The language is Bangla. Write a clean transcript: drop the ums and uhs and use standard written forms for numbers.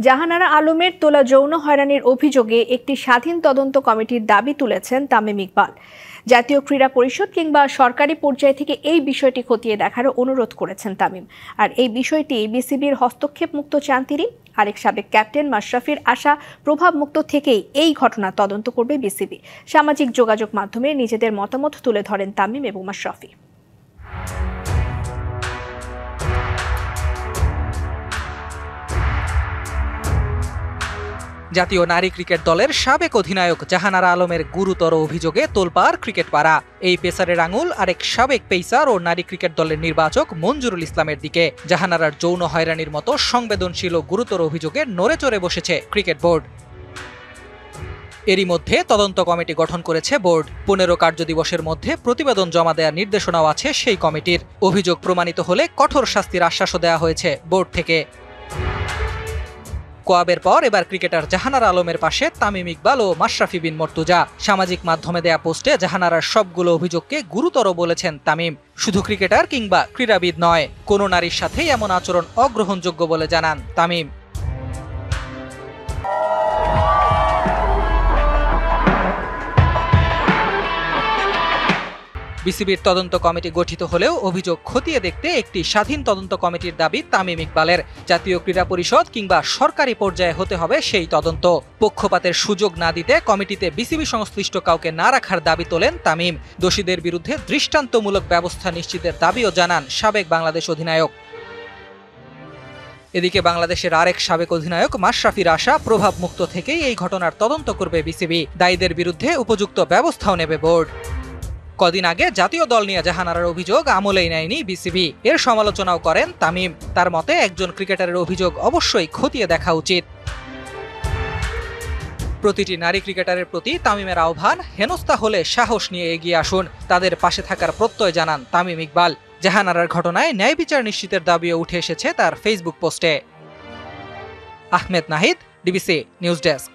জাহানারা আলমের তোলা যৌন হয়রানির অভিযোগে একটি স্বাধীন তদন্ত কমিটির দাবি তুলেছেন তামিম ইকবাল। জাতীয় ক্রীড়া পরিষদ কিংবা সরকারি পর্যায় থেকে এই বিষয়টি খতিয়ে দেখার অনুরোধ করেছেন তামিম। আর এই বিষয়টি বিসিবির হস্তক্ষেপ মুক্ত চান তিনি। আরেক সাবেক ক্যাপ্টেন মাশরাফির আশা প্রভাব মুক্ত থেকেই এই ঘটনা তদন্ত করবে বিসিবি। সামাজিক যোগাযোগ মাধ্যমে নিজেদের মতামত তুলে ধরেন তামিম এবং মাশরাফি। জাতীয় নারী ক্রিকেট দলের সাবেক অধিনায়ক জাহানারা আলমের গুরুতর অভিযোগে তোলপাড় ক্রিকেট পাড়া। এই পেসারের আঙুল আরেক সাবেক পেসার ও নারী ক্রিকেট দলের নির্বাচক মঞ্জুরুল ইসলামের দিকে। জাহানারার যৌন হয়রানির মতো সংবেদনশীল ও গুরুতর অভিযোগে নড়েচড়ে বসেছে ক্রিকেট বোর্ড। এরই মধ্যে তদন্ত কমিটি গঠন করেছে বোর্ড। 15 কার্যদিবসের মধ্যে প্রতিবেদন জমা দেওয়ার নির্দেশনাও আছে সেই কমিটির। অভিযোগ প্রমাণিত হলে কঠোর শাস্তির আশ্বাসও দেওয়া হয়েছে বোর্ড থেকে। কোয়াবের পর এবার ক্রিকেটার জাহানারা আলমের পাশে তামিম ইকবাল ও মাশরাফি বিন মর্তুজা। সামাজিক মাধ্যমে দেয়া পোস্টে জাহানারার সবগুলো অভিযোগকে গুরুতর বলেছেন তামিম। শুধু ক্রিকেটার কিংবা ক্রীড়াবিদ নয়, কোনো নারীর সাথেই এমন আচরণ অগ্রহণযোগ্য বলে জানান তামিম। বিসিবির তদন্ত কমিটি গঠিত হলেও অভিযোগ খতিয়ে দেখতে একটি স্বাধীন তদন্ত কমিটির দাবি তামিম ইকবালের। জাতীয় ক্রীড়া পরিষদ কিংবা সরকারি পর্যায়ে হতে হবে সেই তদন্ত। পক্ষপাতের সুযোগ না দিতে কমিটিতে বিসিবি সংশ্লিষ্ট কাউকে না রাখার দাবি তোলেন তামিম। দোষীদের বিরুদ্ধে দৃষ্টান্তমূলক ব্যবস্থা নিশ্চিতের দাবিও জানান সাবেক বাংলাদেশ অধিনায়ক। এদিকে বাংলাদেশের আরেক সাবেক অধিনায়ক মাশরাফির আশা প্রভাব মুক্ত থেকেই এই ঘটনার তদন্ত করবে বিসিবি। দায়ীদের বিরুদ্ধে উপযুক্ত ব্যবস্থাও নেবে বোর্ড। কদিন আগে জাতীয় দল নিয়ে জাহানারার অভিযোগ আমলেই নেয়নি বিসিবি। এর সমালোচনাও করেন তামিম। তার মতে একজন ক্রিকেটারের অভিযোগ অবশ্যই খতিয়ে দেখা উচিত। প্রতিটি নারী ক্রিকেটারের প্রতি তামিমের আহ্বান, হেনস্থা হলে সাহস নিয়ে এগিয়ে আসুন। তাদের পাশে থাকার প্রত্যয় জানান তামিম ইকবাল। জাহানারার ঘটনায় ন্যায় বিচার নিশ্চিতের দাবিও উঠে এসেছে তার ফেসবুক পোস্টে। Ahmed Nahid, DBC news desk.